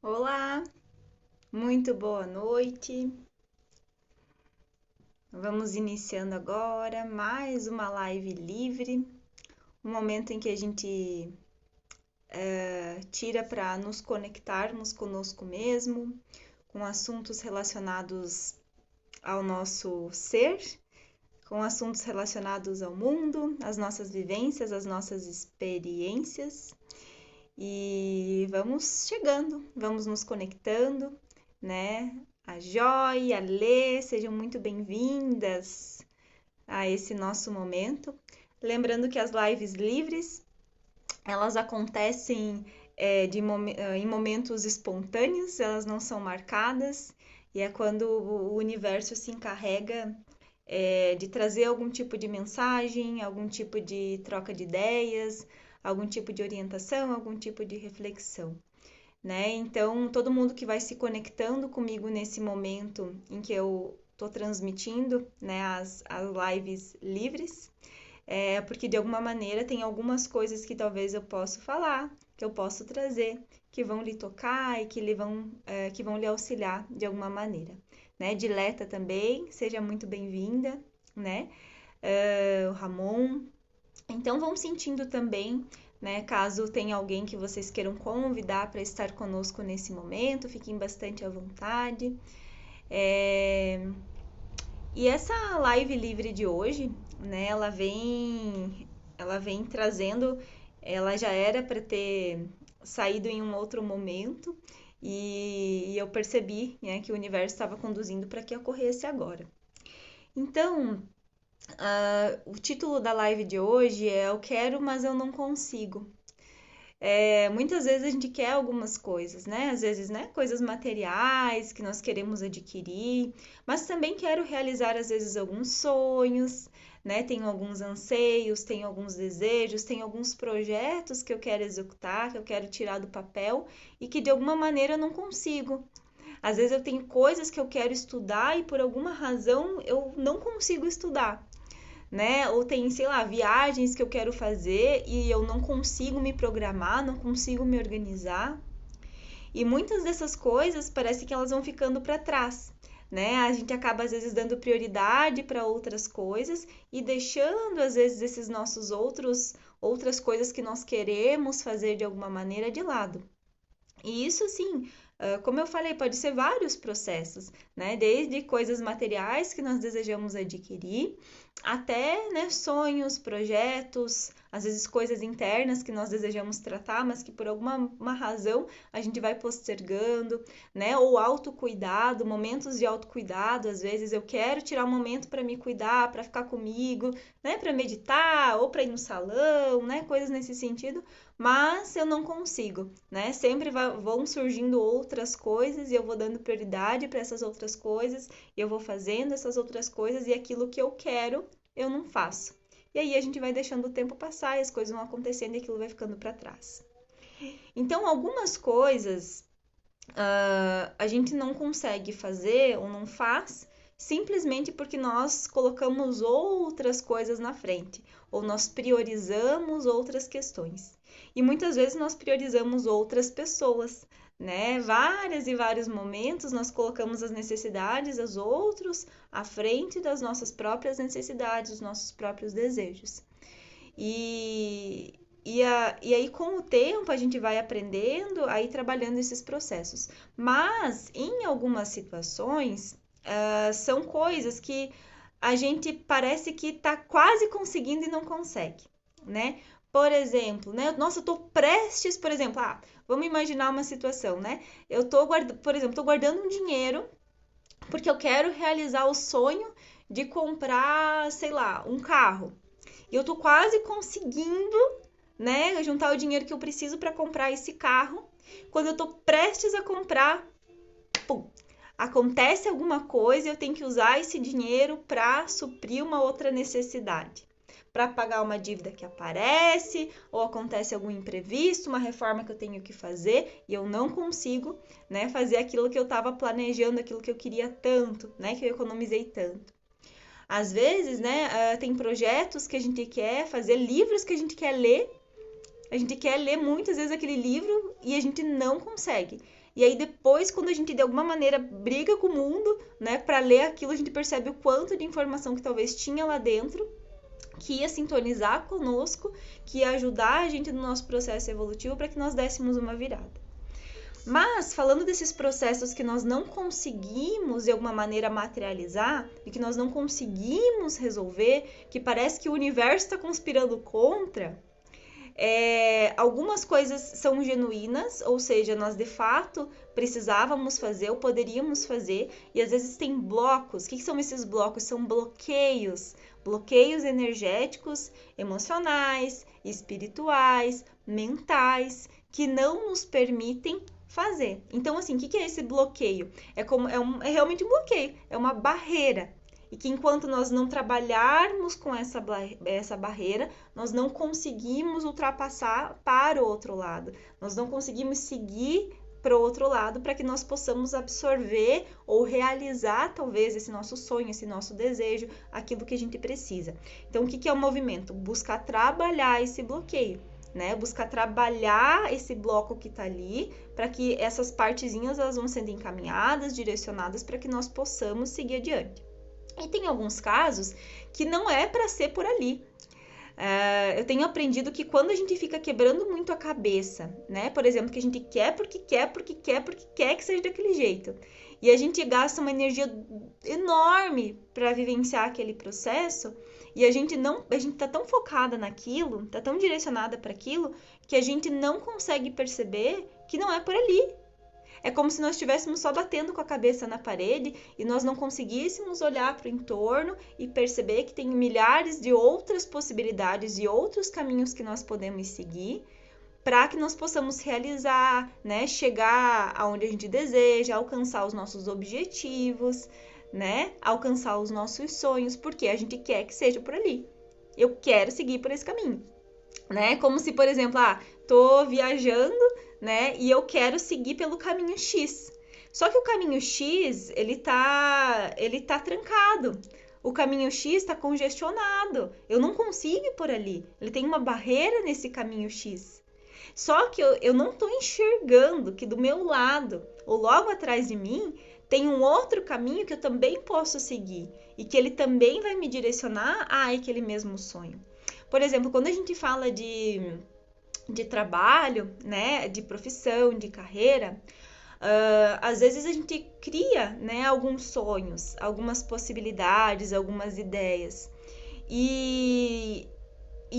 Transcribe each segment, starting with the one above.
Olá, muito boa noite. Vamos iniciando agora mais uma live livre, um momento em que a gente tira para nos conectarmos conosco mesmo, com assuntos relacionados ao nosso ser, com assuntos relacionados ao mundo, às nossas vivências, às nossas experiências. E vamos chegando, vamos nos conectando, né? A Joy, a Lê, sejam muito bem-vindas a esse nosso momento. Lembrando que as lives livres, elas acontecem em momentos espontâneos, elas não são marcadas, e é quando o universo se encarrega de trazer algum tipo de mensagem, algum tipo de troca de ideias, algum tipo de orientação, algum tipo de reflexão, né? Então, todo mundo que vai se conectando comigo nesse momento em que eu tô transmitindo, né, as lives livres, porque de alguma maneira tem algumas coisas que talvez eu possa falar, que eu posso trazer, que vão lhe tocar e que vão lhe auxiliar de alguma maneira, né? Dileta também, seja muito bem-vinda, né? O Ramon. Então vão sentindo também, né? Caso tenha alguém que vocês queiram convidar para estar conosco nesse momento, fiquem bastante à vontade. E essa live livre de hoje, né? Ela vem trazendo, ela já era para ter saído em um outro momento e eu percebi, né, que o universo estava conduzindo para que ocorresse agora. Então, o título da live de hoje é Eu quero, mas eu não consigo. Muitas vezes a gente quer algumas coisas, né? Às vezes, né? Coisas materiais que nós queremos adquirir, mas também quero realizar, às vezes, alguns sonhos, né? Tenho alguns anseios, tenho alguns desejos, tenho alguns projetos que eu quero executar, que eu quero tirar do papel e que de alguma maneira eu não consigo. Às vezes eu tenho coisas que eu quero estudar e por alguma razão eu não consigo estudar, né? Ou tem, sei lá, viagens que eu quero fazer e eu não consigo me programar, não consigo me organizar. E muitas dessas coisas parece que elas vão ficando para trás, né? A gente acaba às vezes dando prioridade para outras coisas e deixando às vezes esses nossos outras coisas que nós queremos fazer de alguma maneira de lado. E isso, assim, como eu falei, pode ser vários processos, né? Desde coisas materiais que nós desejamos adquirir, até, né, sonhos, projetos, às vezes coisas internas que nós desejamos tratar, mas que por alguma uma razão a gente vai postergando, né? Ou autocuidado, momentos de autocuidado, às vezes eu quero tirar um momento para me cuidar, para ficar comigo, né? Para meditar ou para ir no salão, né? Coisas nesse sentido, mas eu não consigo, né? Sempre vão surgindo outras coisas e eu vou dando prioridade para essas outras coisas, e eu vou fazendo essas outras coisas e aquilo que eu quero eu não faço. E aí a gente vai deixando o tempo passar e as coisas vão acontecendo e aquilo vai ficando para trás. Então, algumas coisas a gente não consegue fazer ou não faz simplesmente porque nós colocamos outras coisas na frente ou nós priorizamos outras questões. E muitas vezes nós priorizamos outras pessoas, né? Vários e vários momentos nós colocamos as necessidades dos outros à frente das nossas próprias necessidades, dos nossos próprios desejos. E aí, com o tempo, a gente vai aprendendo a ir trabalhando esses processos. Mas, em algumas situações, são coisas que a gente parece que está quase conseguindo e não consegue, né? Por exemplo, né? Nossa, eu tô prestes, por exemplo, vamos imaginar uma situação, né? Eu tô guardando, por exemplo, tô guardando um dinheiro porque eu quero realizar o sonho de comprar, sei lá, um carro. E eu tô quase conseguindo, né, juntar o dinheiro que eu preciso para comprar esse carro. Quando eu tô prestes a comprar, pum, acontece alguma coisa e eu tenho que usar esse dinheiro para suprir uma outra necessidade. Para pagar uma dívida que aparece, ou acontece algum imprevisto, uma reforma que eu tenho que fazer e eu não consigo, né, fazer aquilo que eu estava planejando, aquilo que eu queria tanto, né, que eu economizei tanto. Às vezes, né, tem projetos que a gente quer fazer, livros que a gente quer ler muitas vezes aquele livro e a gente não consegue. E aí depois, quando a gente de alguma maneira briga com o mundo, né, para ler aquilo, a gente percebe o quanto de informação que talvez tinha lá dentro, que ia sintonizar conosco, que ia ajudar a gente no nosso processo evolutivo para que nós dessemos uma virada. Mas, falando desses processos que nós não conseguimos de alguma maneira materializar e que nós não conseguimos resolver, que parece que o universo está conspirando contra, algumas coisas são genuínas, ou seja, nós de fato precisávamos fazer ou poderíamos fazer, e às vezes tem blocos. O que são esses blocos? São bloqueios energéticos, emocionais, espirituais, mentais, que não nos permitem fazer. Então, assim, o que é esse bloqueio? É realmente um bloqueio, é uma barreira. E que enquanto nós não trabalharmos com essa barreira, nós não conseguimos ultrapassar para o outro lado. Nós não conseguimos seguir para o outro lado para que nós possamos absorver ou realizar talvez esse nosso sonho, esse nosso desejo, aquilo que a gente precisa. Então, o que é o movimento? Buscar trabalhar esse bloqueio. Né? Buscar trabalhar esse bloco que está ali, para que essas partezinhas elas vão sendo encaminhadas, direcionadas para que nós possamos seguir adiante. E tem alguns casos que não é para ser por ali. Eu tenho aprendido que quando a gente fica quebrando muito a cabeça, né? Por exemplo, que a gente quer porque quer que seja daquele jeito. E a gente gasta uma energia enorme para vivenciar aquele processo, e a gente tá tão focada naquilo, tá tão direcionada para aquilo, que a gente não consegue perceber que não é por ali. É como se nós estivéssemos só batendo com a cabeça na parede e nós não conseguíssemos olhar para o entorno e perceber que tem milhares de outras possibilidades e outros caminhos que nós podemos seguir para que nós possamos realizar, né, chegar aonde a gente deseja, alcançar os nossos objetivos, né, alcançar os nossos sonhos, porque a gente quer que seja por ali. Eu quero seguir por esse caminho, né? Como se, por exemplo, tô viajando, né, e eu quero seguir pelo caminho X. Só que o caminho X, ele tá trancado. O caminho X está congestionado. Eu não consigo ir por ali. Ele tem uma barreira nesse caminho X. Só que eu não estou enxergando que do meu lado, ou logo atrás de mim, tem um outro caminho que eu também posso seguir. E que ele também vai me direcionar a aquele mesmo sonho. Por exemplo, quando a gente fala de trabalho, né, de profissão, de carreira, às vezes a gente cria, né, alguns sonhos, algumas possibilidades, algumas ideias. E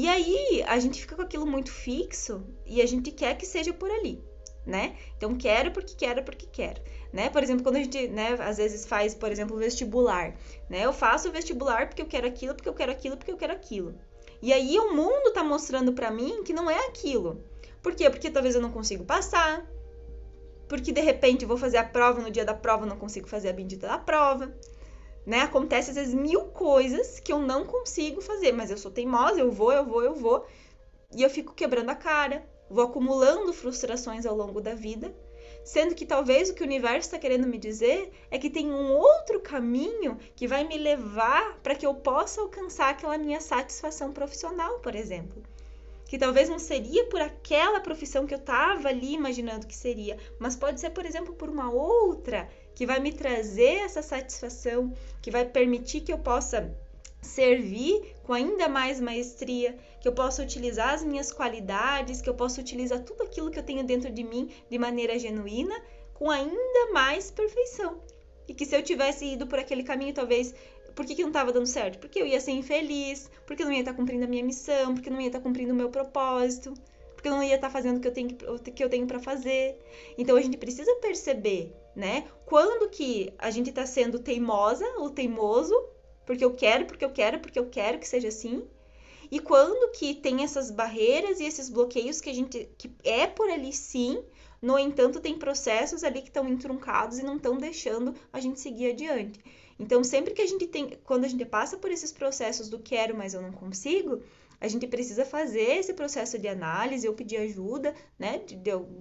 aí a gente fica com aquilo muito fixo e a gente quer que seja por ali, né? Então quero porque quero, né? Por exemplo, quando a gente, né, às vezes faz, por exemplo, vestibular, né? Eu faço o vestibular porque eu quero aquilo, porque eu quero aquilo, porque eu quero aquilo. E aí o mundo tá mostrando pra mim que não é aquilo. Por quê? Porque talvez eu não consigo passar, porque de repente eu vou fazer a prova, no dia da prova eu não consigo fazer a bendita da prova, né? Acontece às vezes 1000 coisas que eu não consigo fazer, mas eu sou teimosa, eu vou, e eu fico quebrando a cara, vou acumulando frustrações ao longo da vida, sendo que talvez o que o universo está querendo me dizer é que tem um outro caminho que vai me levar para que eu possa alcançar aquela minha satisfação profissional, por exemplo. Que talvez não seria por aquela profissão que eu estava ali imaginando que seria, mas pode ser, por exemplo, por uma outra que vai me trazer essa satisfação, que vai permitir que eu possa servir com ainda mais maestria, que eu possa utilizar as minhas qualidades, que eu possa utilizar tudo aquilo que eu tenho dentro de mim de maneira genuína, com ainda mais perfeição. E que se eu tivesse ido por aquele caminho, talvez... Por que não estava dando certo? Porque eu ia ser infeliz, porque eu não ia estar cumprindo a minha missão, porque eu não ia estar cumprindo o meu propósito, porque eu não ia estar fazendo o que eu tenho para fazer. Então a gente precisa perceber, né? Quando que a gente está sendo teimosa ou teimoso, porque eu quero que seja assim. E quando que tem essas barreiras e esses bloqueios que é por ali sim, no entanto tem processos ali que estão entruncados e não estão deixando a gente seguir adiante. Então sempre que quando a gente passa por esses processos do quero, mas eu não consigo, a gente precisa fazer esse processo de análise ou pedir ajuda, né,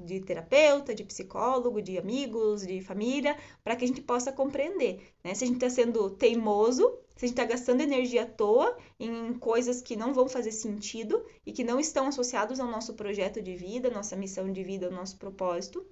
de terapeuta, de psicólogo, de amigos, de família, para que a gente possa compreender, né, se a gente está sendo teimoso, se a gente está gastando energia à toa em coisas que não vão fazer sentido e que não estão associados ao nosso projeto de vida, nossa missão de vida, ao nosso propósito,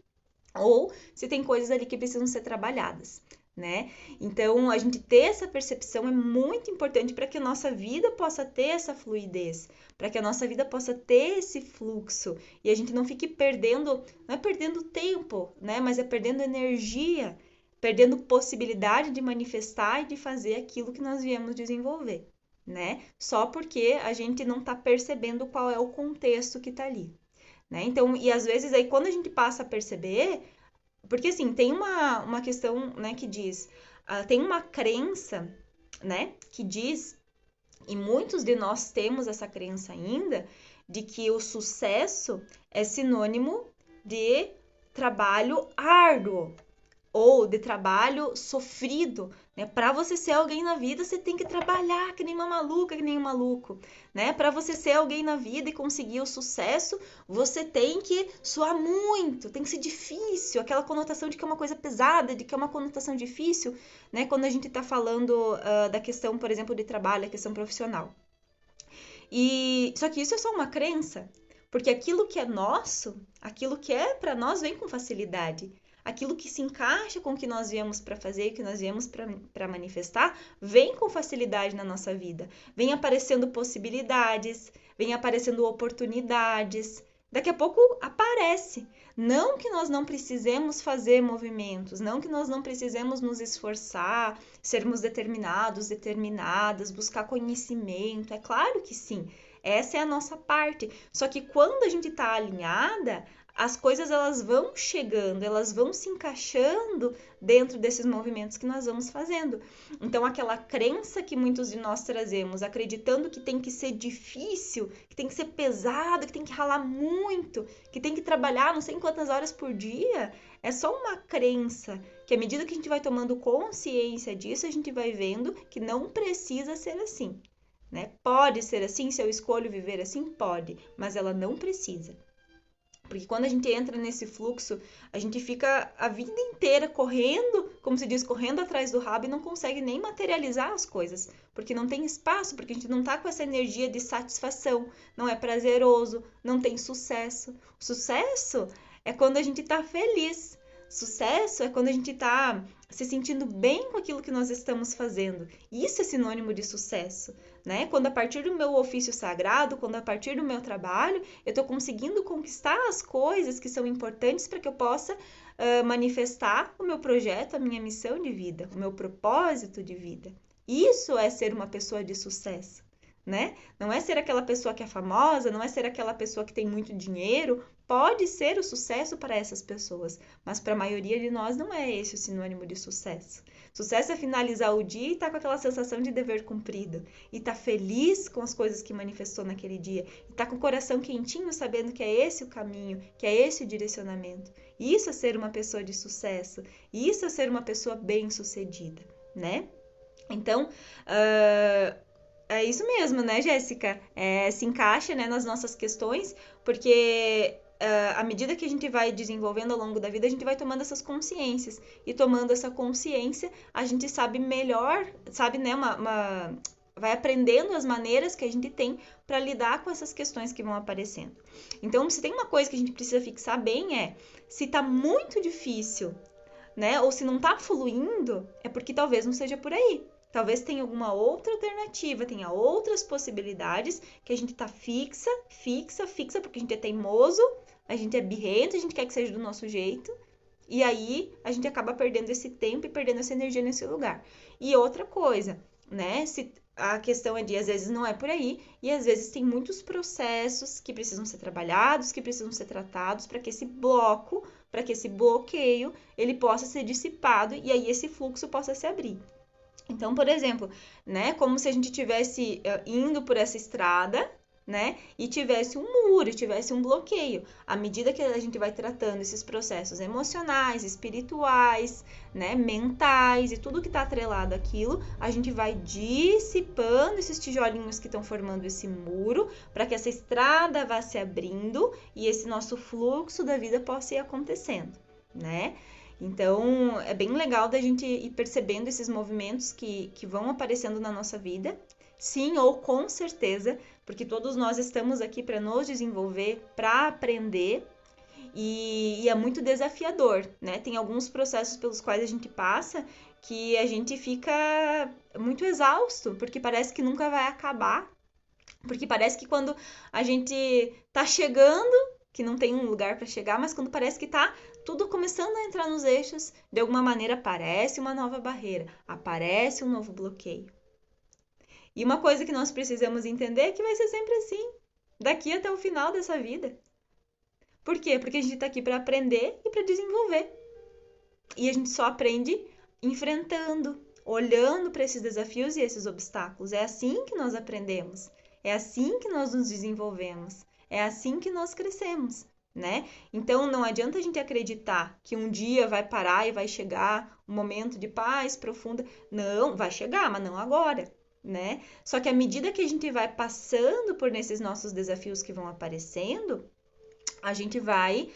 ou se tem coisas ali que precisam ser trabalhadas, né? Então, a gente ter essa percepção é muito importante para que a nossa vida possa ter essa fluidez, para que a nossa vida possa ter esse fluxo e a gente não fique perdendo, não é perdendo tempo, né? Mas é perdendo energia, perdendo possibilidade de manifestar e de fazer aquilo que nós viemos desenvolver, né? Só porque a gente não está percebendo qual é o contexto que está ali, né? Então, e às vezes aí quando a gente passa a perceber, porque assim, tem uma questão, né, que diz, tem uma crença, né, que diz, e muitos de nós temos essa crença ainda, de que o sucesso é sinônimo de trabalho árduo, ou de trabalho sofrido, né? Para você ser alguém na vida, você tem que trabalhar que nem uma maluca, que nem um maluco, né? Para você ser alguém na vida e conseguir o sucesso, você tem que suar muito, tem que ser difícil, aquela conotação de que é uma coisa pesada, de que é uma conotação difícil, né? Quando a gente está falando da questão, por exemplo, de trabalho, a questão profissional. E só que isso é só uma crença, porque aquilo que é nosso, aquilo que é para nós vem com facilidade. Aquilo que se encaixa com o que nós viemos para fazer, o que nós viemos para manifestar, vem com facilidade na nossa vida. Vem aparecendo possibilidades, vem aparecendo oportunidades. Daqui a pouco aparece. Não que nós não precisemos fazer movimentos, não que nós não precisemos nos esforçar, sermos determinados, determinadas, buscar conhecimento. É claro que sim. Essa é a nossa parte. Só que quando a gente está alinhada, as coisas elas vão chegando, elas vão se encaixando dentro desses movimentos que nós vamos fazendo. Então, aquela crença que muitos de nós trazemos, acreditando que tem que ser difícil, que tem que ser pesado, que tem que ralar muito, que tem que trabalhar não sei quantas horas por dia, é só uma crença que à medida que a gente vai tomando consciência disso, a gente vai vendo que não precisa ser assim, né? Pode ser assim, se eu escolho viver assim, pode, mas ela não precisa. Porque quando a gente entra nesse fluxo, a gente fica a vida inteira correndo, como se diz, correndo atrás do rabo e não consegue nem materializar as coisas. Porque não tem espaço, porque a gente não tá com essa energia de satisfação, não é prazeroso, não tem sucesso. O sucesso é quando a gente tá feliz. Sucesso é quando a gente tá se sentindo bem com aquilo que nós estamos fazendo. Isso é sinônimo de sucesso, né? Quando a partir do meu ofício sagrado, quando a partir do meu trabalho, eu estou conseguindo conquistar as coisas que são importantes para que eu possa manifestar o meu projeto, a minha missão de vida, o meu propósito de vida. Isso é ser uma pessoa de sucesso, né? Não é ser aquela pessoa que é famosa, não é ser aquela pessoa que tem muito dinheiro. Pode ser o sucesso para essas pessoas, mas para a maioria de nós não é esse o sinônimo de sucesso. Sucesso é finalizar o dia e estar com aquela sensação de dever cumprido, e estar feliz com as coisas que manifestou naquele dia, e estar com o coração quentinho sabendo que é esse o caminho, que é esse o direcionamento. Isso é ser uma pessoa de sucesso, isso é ser uma pessoa bem-sucedida, né? Então, é isso mesmo, né, Jéssica? Se encaixa, né, nas nossas questões, porque à medida que a gente vai desenvolvendo ao longo da vida, a gente vai tomando essas consciências. E tomando essa consciência, a gente sabe melhor, sabe, né, vai aprendendo as maneiras que a gente tem para lidar com essas questões que vão aparecendo. Então, se tem uma coisa que a gente precisa fixar bem se tá muito difícil, né, ou se não tá fluindo, é porque talvez não seja por aí. Talvez tenha alguma outra alternativa, tenha outras possibilidades que a gente tá fixa, porque a gente é teimoso, a gente é birrento, a gente quer que seja do nosso jeito. E aí a gente acaba perdendo esse tempo e perdendo essa energia nesse lugar. E outra coisa, né? Se a questão é de às vezes não é por aí, e às vezes tem muitos processos que precisam ser trabalhados, que precisam ser tratados para que esse bloco, para que esse bloqueio, ele possa ser dissipado e aí esse fluxo possa se abrir. Então, por exemplo, né, como se a gente tivesse indo por essa estrada, né, e tivesse um muro, tivesse um bloqueio. À medida que a gente vai tratando esses processos emocionais, espirituais, né, mentais e tudo que está atrelado àquilo, a gente vai dissipando esses tijolinhos que estão formando esse muro para que essa estrada vá se abrindo e esse nosso fluxo da vida possa ir acontecendo, né? Então, é bem legal da gente ir percebendo esses movimentos que vão aparecendo na nossa vida. Sim, ou com certeza, porque todos nós estamos aqui para nos desenvolver, para aprender. e é muito desafiador, né? Tem alguns processos pelos quais a gente passa que a gente fica muito exausto, porque parece que nunca vai acabar, porque parece que quando a gente tá chegando, que não tem um lugar para chegar, mas quando parece que tá tudo começando a entrar nos eixos, de alguma maneira aparece uma nova barreira, aparece um novo bloqueio. E uma coisa que nós precisamos entender é que vai ser sempre assim, daqui até o final dessa vida. Por quê? Porque a gente tá aqui para aprender e para desenvolver. E a gente só aprende enfrentando, olhando para esses desafios e esses obstáculos. É assim que nós aprendemos. É assim que nós nos desenvolvemos. É assim que nós crescemos, né? Então não adianta a gente acreditar que um dia vai parar e vai chegar um momento de paz profunda. Não, vai chegar, mas não agora, né? Só que à medida que a gente vai passando por nesses nossos desafios que vão aparecendo, a gente vai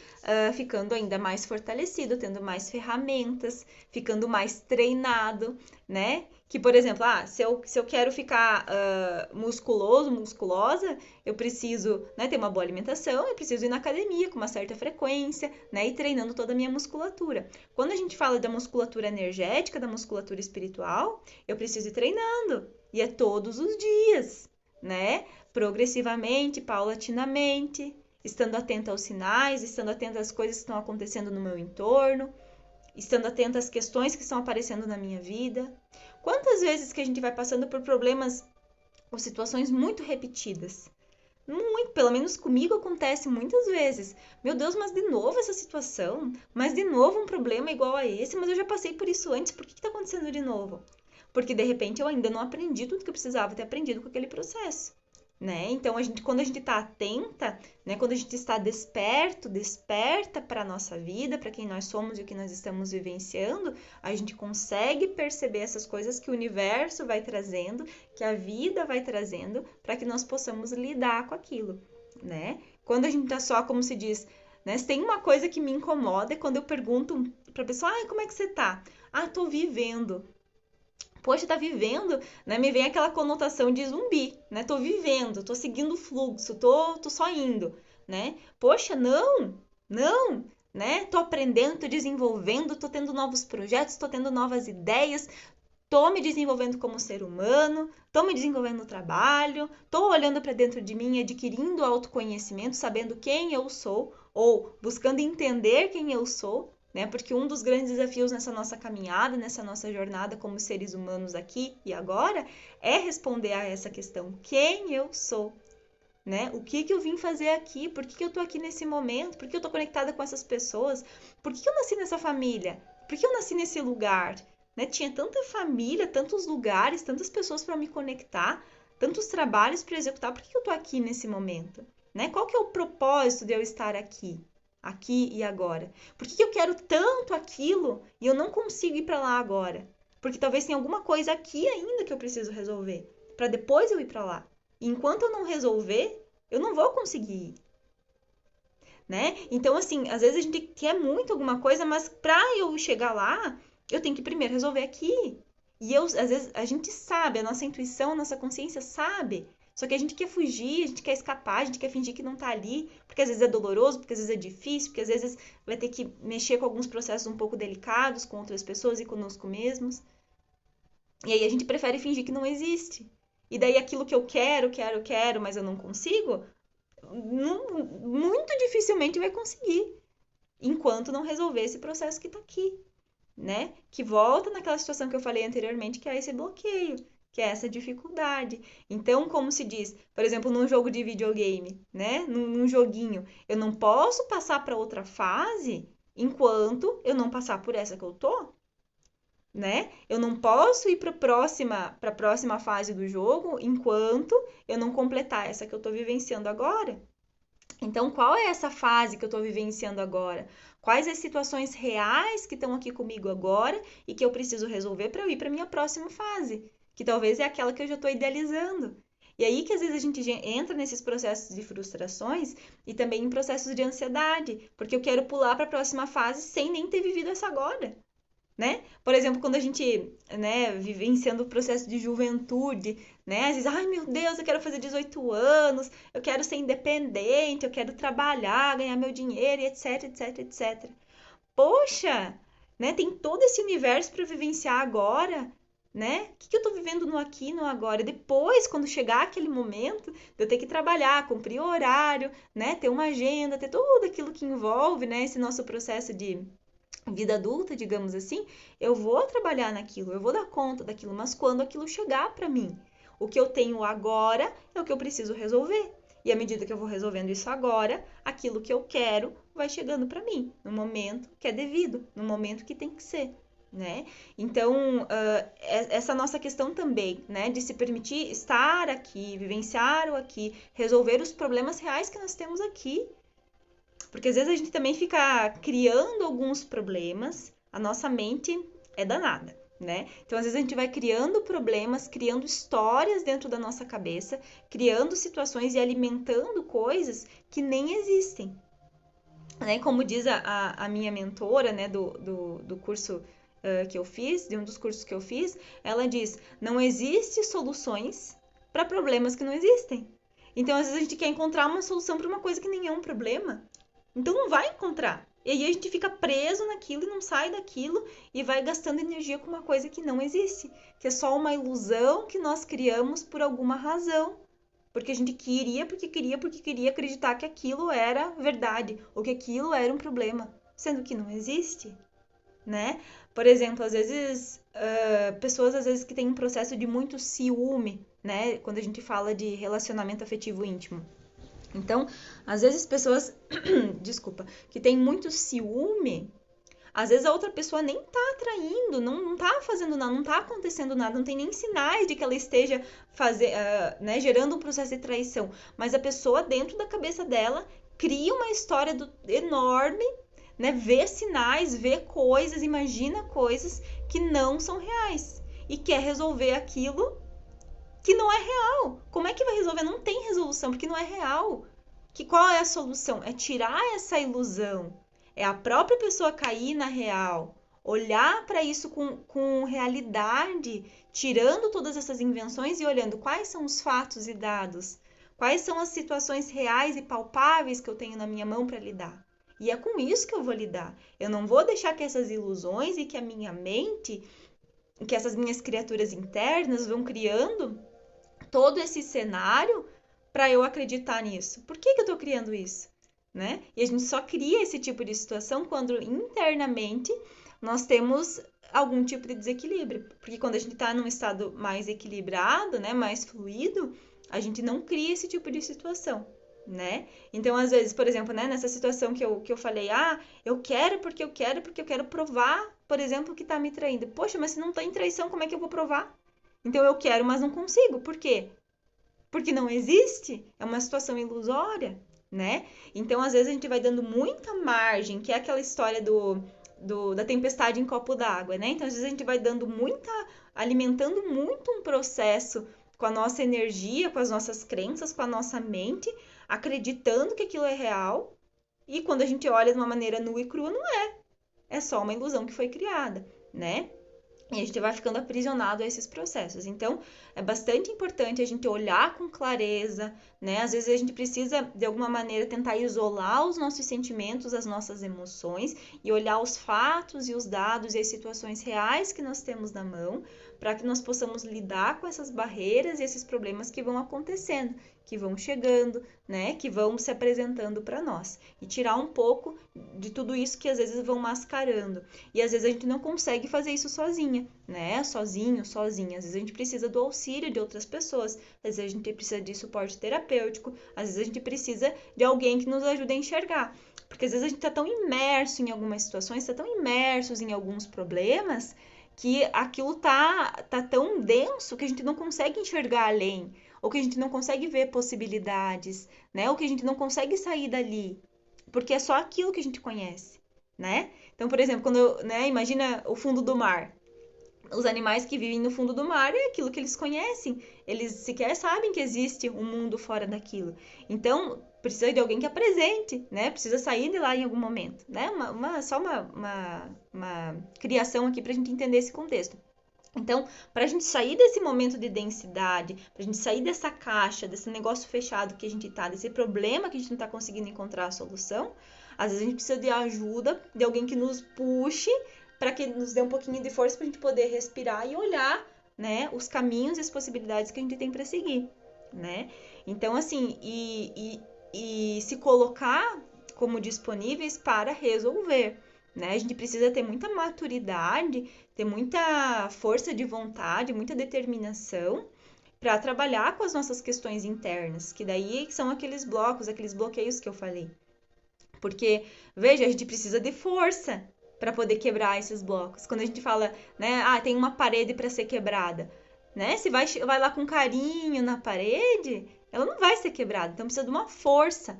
ficando ainda mais fortalecido, tendo mais ferramentas, ficando mais treinado, né? Que, por exemplo, se eu quero ficar musculoso, musculosa, eu preciso, né, ter uma boa alimentação, eu preciso ir na academia com uma certa frequência, né, e treinando toda a minha musculatura. Quando a gente fala da musculatura energética, da musculatura espiritual, eu preciso ir treinando, e é todos os dias, né? Progressivamente, paulatinamente, estando atenta aos sinais, estando atenta às coisas que estão acontecendo no meu entorno, estando atenta às questões que estão aparecendo na minha vida. Quantas vezes que a gente vai passando por problemas ou situações muito repetidas? Muito, pelo menos comigo acontece muitas vezes. Meu Deus, mas de novo essa situação? Mas de novo um problema igual a esse? Mas eu já passei por isso antes, por que está acontecendo de novo? Porque de repente eu ainda não aprendi tudo que eu precisava ter aprendido com aquele processo. Né? Então, quando a gente está atenta, né? Quando a gente está desperta para a nossa vida, para quem nós somos e o que nós estamos vivenciando, a gente consegue perceber essas coisas que o universo vai trazendo, que a vida vai trazendo, para que nós possamos lidar com aquilo, né? Quando a gente está só, como se diz, né? Se tem uma coisa que me incomoda é quando eu pergunto para a pessoa, como é que você tá? Tô vivendo. Poxa, tá vivendo, né? Me vem aquela conotação de zumbi, né? Tô vivendo, tô seguindo o fluxo, tô só indo, né? Poxa, não, né? Tô aprendendo, tô desenvolvendo, tô tendo novos projetos, tô tendo novas ideias, tô me desenvolvendo como ser humano, tô me desenvolvendo no trabalho, tô olhando para dentro de mim, adquirindo autoconhecimento, sabendo quem eu sou ou buscando entender quem eu sou, né? Porque um dos grandes desafios nessa nossa caminhada, nessa nossa jornada como seres humanos aqui e agora, é responder a essa questão: quem eu sou? Né? O que eu vim fazer aqui? Por que eu tô aqui nesse momento? Por que eu tô conectada com essas pessoas? Por que eu nasci nessa família? Por que eu nasci nesse lugar? Né? Tinha tanta família, tantos lugares, tantas pessoas para me conectar, tantos trabalhos para executar. Por que eu tô aqui nesse momento? Né? Qual que é o propósito de eu estar aqui? Aqui e agora? Por que eu quero tanto aquilo e eu não consigo ir para lá agora? Porque talvez tenha alguma coisa aqui ainda que eu preciso resolver, para depois eu ir para lá. E enquanto eu não resolver, eu não vou conseguir ir. Né? Então, assim, às vezes a gente quer muito alguma coisa, mas para eu chegar lá, eu tenho que primeiro resolver aqui. E às vezes a gente sabe, a nossa intuição, a nossa consciência sabe. Só que a gente quer fugir, a gente quer escapar, a gente quer fingir que não tá ali, porque às vezes é doloroso, porque às vezes é difícil, porque às vezes vai ter que mexer com alguns processos um pouco delicados com outras pessoas e conosco mesmos. E aí a gente prefere fingir que não existe. E daí aquilo que eu quero, mas eu não consigo, muito dificilmente vai conseguir, enquanto não resolver esse processo que tá aqui, né? Que volta naquela situação que eu falei anteriormente, que é esse bloqueio, que é essa dificuldade. Então, como se diz, por exemplo, num jogo de videogame, né? Num joguinho, eu não posso passar para outra fase enquanto eu não passar por essa que eu tô, né? Eu não posso ir para a próxima fase do jogo enquanto eu não completar essa que eu tô vivenciando agora. Então, qual é essa fase que eu estou vivenciando agora? Quais as situações reais que estão aqui comigo agora e que eu preciso resolver para eu ir para a minha próxima fase? Que talvez é aquela que eu já estou idealizando. E aí que às vezes a gente entra nesses processos de frustrações e também em processos de ansiedade, porque eu quero pular para a próxima fase sem nem ter vivido essa agora. né? Por exemplo, quando a gente, né, vivenciando o processo de juventude, né? Às vezes, ai meu Deus, eu quero fazer 18 anos, eu quero ser independente, eu quero trabalhar, ganhar meu dinheiro, e etc, etc, etc. Poxa, né? Tem todo esse universo para vivenciar agora, né? O que que eu tô vivendo no aqui, no agora? Depois, quando chegar aquele momento, de eu ter que trabalhar, cumprir o horário, né? Ter uma agenda, ter tudo aquilo que envolve, né? Esse nosso processo de vida adulta, digamos assim, eu vou trabalhar naquilo, eu vou dar conta daquilo, mas quando aquilo chegar para mim, o que eu tenho agora é o que eu preciso resolver. E à medida que eu vou resolvendo isso agora, aquilo que eu quero vai chegando para mim, no momento que é devido, no momento que tem que ser, né? Então, essa nossa questão também, né, de se permitir estar aqui, vivenciar o aqui, resolver os problemas reais que nós temos aqui, porque às vezes a gente também fica criando alguns problemas, a nossa mente é danada, né? Então, às vezes a gente vai criando problemas, criando histórias dentro da nossa cabeça, criando situações e alimentando coisas que nem existem, né? Como diz a minha mentora, né, do curso que eu fiz, de um dos cursos que eu fiz, ela diz: não existe soluções para problemas que não existem. Então, às vezes a gente quer encontrar uma solução para uma coisa que nem é um problema. Então não vai encontrar. E aí a gente fica preso naquilo e não sai daquilo e vai gastando energia com uma coisa que não existe, que é só uma ilusão que nós criamos por alguma razão. Porque a gente porque queria acreditar que aquilo era verdade ou que aquilo era um problema, sendo que não existe, né? Por exemplo, às vezes, pessoas às vezes que têm um processo de muito ciúme, né? Quando a gente fala de relacionamento afetivo íntimo. Então, às vezes pessoas, desculpa, que têm muito ciúme, às vezes a outra pessoa nem tá atraindo, não tá fazendo nada, não tá acontecendo nada, não tem nem sinais de que ela esteja né, gerando um processo de traição. Mas a pessoa, dentro da cabeça dela, cria uma história enorme, né? Vê sinais, vê coisas, imagina coisas que não são reais. E quer resolver aquilo que não é real. Como é que vai resolver? Não tem resolução, porque não é real. Qual é a solução? É tirar essa ilusão. É a própria pessoa cair na real. Olhar para isso com realidade, tirando todas essas invenções e olhando quais são os fatos e dados. Quais são as situações reais e palpáveis que eu tenho na minha mão para lidar. E é com isso que eu vou lidar. Eu não vou deixar que essas ilusões e que a minha mente, que essas minhas criaturas internas vão criando todo esse cenário para eu acreditar nisso. Por que eu estou criando isso? Né? E a gente só cria esse tipo de situação quando internamente nós temos algum tipo de desequilíbrio. Porque quando a gente está num estado mais equilibrado, né, mais fluido, a gente não cria esse tipo de situação. Né? Então, às vezes, por exemplo, né, nessa situação que eu falei, eu quero porque eu quero provar, por exemplo, que tá me traindo. Poxa, mas se não tá em traição, como é que eu vou provar? Então eu quero, mas não consigo. Por quê? Porque não existe, é uma situação ilusória, né? Então, às vezes, a gente vai dando muita margem, que é aquela história da tempestade em copo d'água, né? Então, às vezes, a gente vai dando alimentando muito um processo com a nossa energia, com as nossas crenças, com a nossa mente, acreditando que aquilo é real, e quando a gente olha de uma maneira nua e crua, não é. É só uma ilusão que foi criada, né? E a gente vai ficando aprisionado a esses processos. Então, é bastante importante a gente olhar com clareza, né? Às vezes a gente precisa, de alguma maneira, tentar isolar os nossos sentimentos, as nossas emoções e olhar os fatos e os dados e as situações reais que nós temos na mão, para que nós possamos lidar com essas barreiras e esses problemas que vão acontecendo, que vão chegando, né? Que vão se apresentando para nós. E tirar um pouco de tudo isso que às vezes vão mascarando. E às vezes a gente não consegue fazer isso sozinha, né? Sozinho, sozinha. Às vezes a gente precisa do auxílio de outras pessoas. Às vezes a gente precisa de suporte terapêutico. Às vezes a gente precisa de alguém que nos ajude a enxergar. Porque às vezes a gente está tão imerso em algumas situações, está tão imersos em alguns problemas, que aquilo tá tão denso que a gente não consegue enxergar além. Ou que a gente não consegue ver possibilidades, né? Ou que a gente não consegue sair dali. Porque é só aquilo que a gente conhece, né? Então, por exemplo, né, imagina o fundo do mar. Os animais que vivem no fundo do mar é aquilo que eles conhecem. Eles sequer sabem que existe um mundo fora daquilo. Então, precisa de alguém que apresente, né? Precisa sair de lá em algum momento, né? Só uma criação aqui para a gente entender esse contexto. Então, para a gente sair desse momento de densidade, para a gente sair dessa caixa, desse negócio fechado que a gente tá, desse problema que a gente não está conseguindo encontrar a solução, às vezes a gente precisa de ajuda, de alguém que nos puxe, para que nos dê um pouquinho de força para a gente poder respirar e olhar, né, os caminhos e as possibilidades que a gente tem para seguir, né? Então, assim, e se colocar como disponíveis para resolver, né? A gente precisa ter muita maturidade, ter muita força de vontade, muita determinação para trabalhar com as nossas questões internas, que daí são aqueles blocos, aqueles bloqueios que eu falei. Porque, veja, a gente precisa de força para poder quebrar esses blocos. Quando a gente fala, né, tem uma parede para ser quebrada, né? Se vai lá com carinho na parede, ela não vai ser quebrada. Então precisa de uma força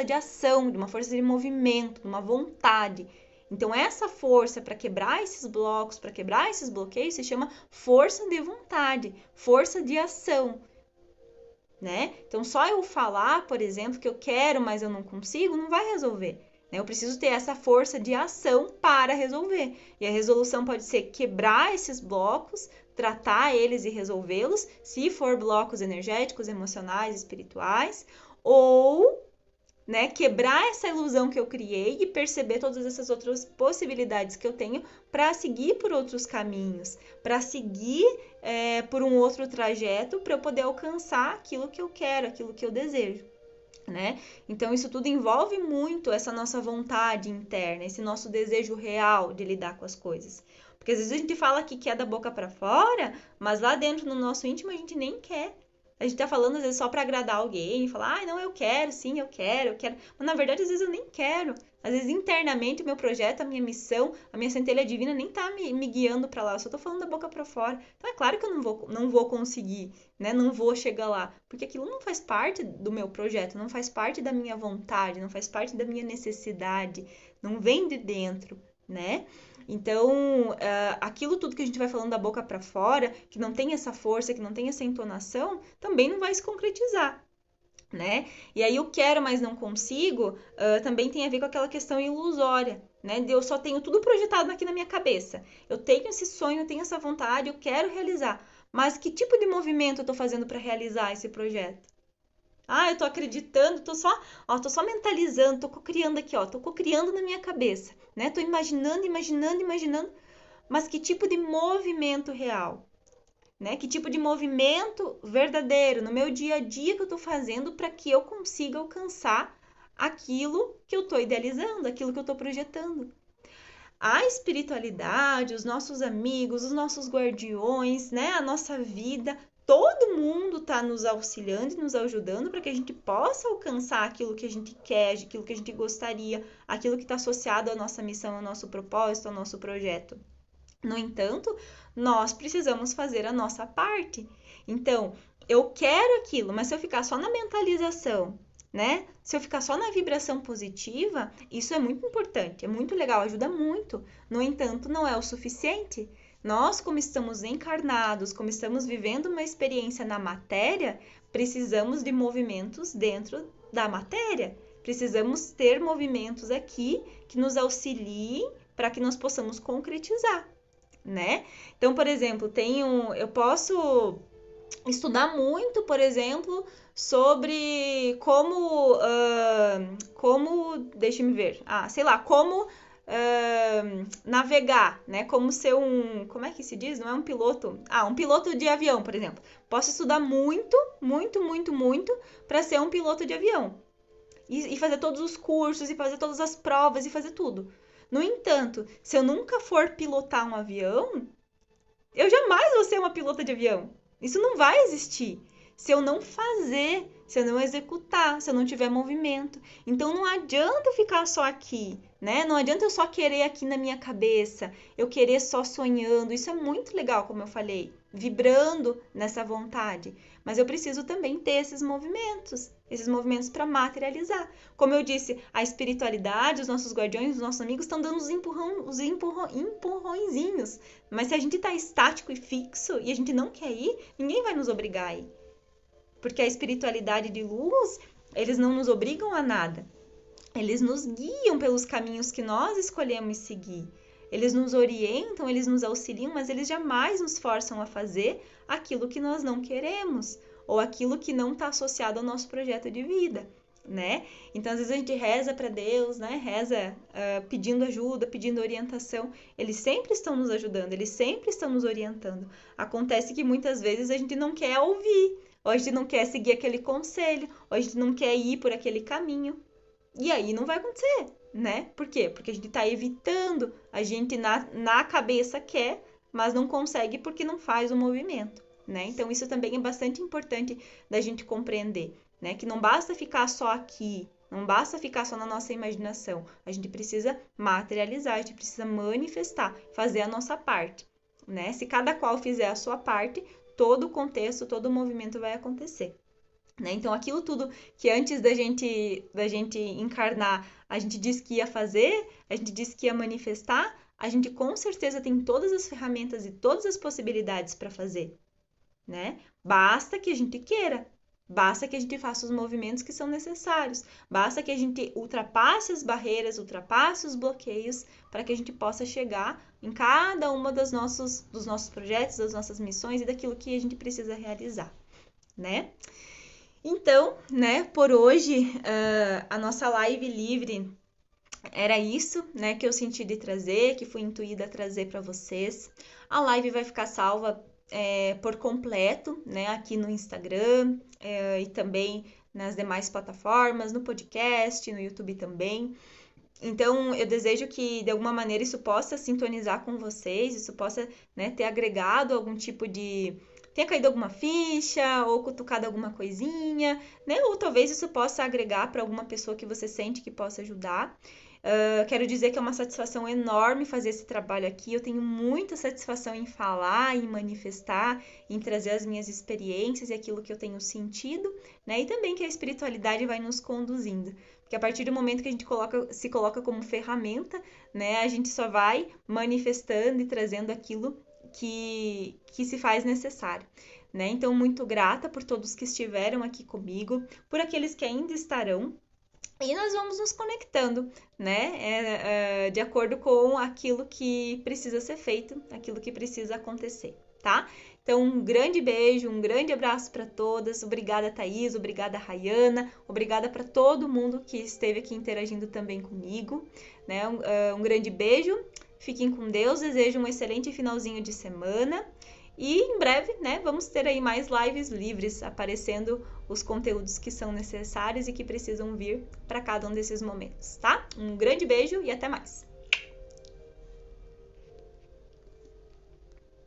de ação, de uma força de movimento, de uma vontade. Então essa força para quebrar esses blocos, para quebrar esses bloqueios, se chama força de vontade, força de ação, né? Então só eu falar, por exemplo, que eu quero, mas eu não consigo, não vai resolver. Né? Eu preciso ter essa força de ação para resolver. E a resolução pode ser quebrar esses blocos, tratar eles e resolvê-los, se for blocos energéticos, emocionais, espirituais, ou, né, quebrar essa ilusão que eu criei e perceber todas essas outras possibilidades que eu tenho para seguir por outros caminhos, para seguir por um outro trajeto, para eu poder alcançar aquilo que eu quero, aquilo que eu desejo. Né? Então isso tudo envolve muito essa nossa vontade interna, esse nosso desejo real de lidar com as coisas. Porque às vezes a gente fala que quer da boca para fora, mas lá dentro no nosso íntimo a gente nem quer. A gente tá falando às vezes só para agradar alguém, falar, não, eu quero, sim, eu quero. Mas na verdade às vezes eu nem quero. Às vezes internamente o meu projeto, a minha missão, a minha centelha divina nem tá me guiando para lá, eu só tô falando da boca para fora. Então é claro que eu não vou conseguir, né? Não vou chegar lá, porque aquilo não faz parte do meu projeto, não faz parte da minha vontade, não faz parte da minha necessidade, não vem de dentro, né? Então, aquilo tudo que a gente vai falando da boca para fora, que não tem essa força, que não tem essa entonação, também não vai se concretizar, né? E aí eu quero, mas não consigo, também tem a ver com aquela questão ilusória, né? De eu só tenho tudo projetado aqui na minha cabeça. Eu tenho esse sonho, eu tenho essa vontade, eu quero realizar. Mas que tipo de movimento eu tô fazendo para realizar esse projeto? Eu tô acreditando, tô só mentalizando, tô cocriando aqui, tô cocriando na minha cabeça, né? Tô imaginando, mas que tipo de movimento real, né? Que tipo de movimento verdadeiro no meu dia a dia que eu tô fazendo para que eu consiga alcançar aquilo que eu tô idealizando, aquilo que eu tô projetando. A espiritualidade, os nossos amigos, os nossos guardiões, né? A nossa vida, todo mundo está nos auxiliando e nos ajudando para que a gente possa alcançar aquilo que a gente quer, aquilo que a gente gostaria, aquilo que está associado à nossa missão, ao nosso propósito, ao nosso projeto. No entanto, nós precisamos fazer a nossa parte. Então, eu quero aquilo, mas se eu ficar só na mentalização, né? Se eu ficar só na vibração positiva, isso é muito importante, é muito legal, ajuda muito. No entanto, não é o suficiente. Nós, como estamos encarnados, como estamos vivendo uma experiência na matéria, precisamos de movimentos dentro da matéria. Precisamos ter movimentos aqui que nos auxiliem para que nós possamos concretizar, né? Então, por exemplo, eu posso estudar muito, por exemplo, sobre deixa-me ver, sei lá, como navegar, né? Como ser como é que se diz? Não é um piloto. Um piloto de avião, por exemplo. Posso estudar muito para ser um piloto de avião. E fazer todos os cursos, e fazer todas as provas, e fazer tudo. No entanto, se eu nunca for pilotar um avião, eu jamais vou ser uma pilota de avião. Isso não vai existir se eu não fazer, se eu não executar, se eu não tiver movimento. Então não adianta ficar só aqui, né? Não adianta eu só querer aqui na minha cabeça, eu querer só sonhando. Isso é muito legal, como eu falei, vibrando nessa vontade. Mas eu preciso também ter esses movimentos para materializar. Como eu disse, a espiritualidade, os nossos guardiões, os nossos amigos estão dando os empurrõezinhos. Mas se a gente está estático e fixo e a gente não quer ir, ninguém vai nos obrigar a ir. Porque a espiritualidade de luz, eles não nos obrigam a nada. Eles nos guiam pelos caminhos que nós escolhemos seguir. Eles nos orientam, eles nos auxiliam, mas eles jamais nos forçam a fazer aquilo que nós não queremos ou aquilo que não está associado ao nosso projeto de vida, né? Então, às vezes a gente reza para Deus, né? Reza pedindo ajuda, pedindo orientação. Eles sempre estão nos ajudando, eles sempre estão nos orientando. Acontece que muitas vezes a gente não quer ouvir, ou a gente não quer seguir aquele conselho, ou a gente não quer ir por aquele caminho. E aí não vai acontecer, né? Por quê? Porque a gente tá evitando, a gente na cabeça quer, mas não consegue porque não faz o movimento, né? Então isso também é bastante importante da gente compreender, né? Que não basta ficar só aqui, não basta ficar só na nossa imaginação, a gente precisa materializar, a gente precisa manifestar, fazer a nossa parte, né? Se cada qual fizer a sua parte, todo o contexto, todo o movimento vai acontecer. Né? Então, aquilo tudo que antes da gente encarnar, a gente disse que ia fazer, a gente disse que ia manifestar, a gente com certeza tem todas as ferramentas e todas as possibilidades para fazer. Né? Basta que a gente queira, basta que a gente faça os movimentos que são necessários, basta que a gente ultrapasse as barreiras, ultrapasse os bloqueios, para que a gente possa chegar em cada uma dos nossos projetos, das nossas missões e daquilo que a gente precisa realizar. Né? Então, né, por hoje, a nossa live livre era isso, né, que eu senti de trazer, que fui intuída a trazer para vocês. A live vai ficar salva por completo, né, aqui no Instagram e também nas demais plataformas, no podcast, no YouTube também. Então, eu desejo que, de alguma maneira, isso possa sintonizar com vocês, isso possa, né, ter agregado algum tipo de... tenha caído alguma ficha ou cutucado alguma coisinha, né? Ou talvez isso possa agregar para alguma pessoa que você sente que possa ajudar. Quero dizer que é uma satisfação enorme fazer esse trabalho aqui. Eu tenho muita satisfação em falar, em manifestar, em trazer as minhas experiências e aquilo que eu tenho sentido, né? E também que a espiritualidade vai nos conduzindo. Porque a partir do momento que a gente se coloca como ferramenta, né? A gente só vai manifestando e trazendo aquilo que se faz necessário, né? Então, muito grata por todos que estiveram aqui comigo, por aqueles que ainda estarão, e nós vamos nos conectando, né? De acordo com aquilo que precisa ser feito, aquilo que precisa acontecer, tá? Então, um grande beijo, um grande abraço para todas. Obrigada, Thaís, obrigada, Rayana, obrigada para todo mundo que esteve aqui interagindo também comigo, né? Um grande beijo. Fiquem com Deus, desejo um excelente finalzinho de semana e em breve, né, vamos ter aí mais lives livres aparecendo os conteúdos que são necessários e que precisam vir para cada um desses momentos, tá? Um grande beijo e até mais!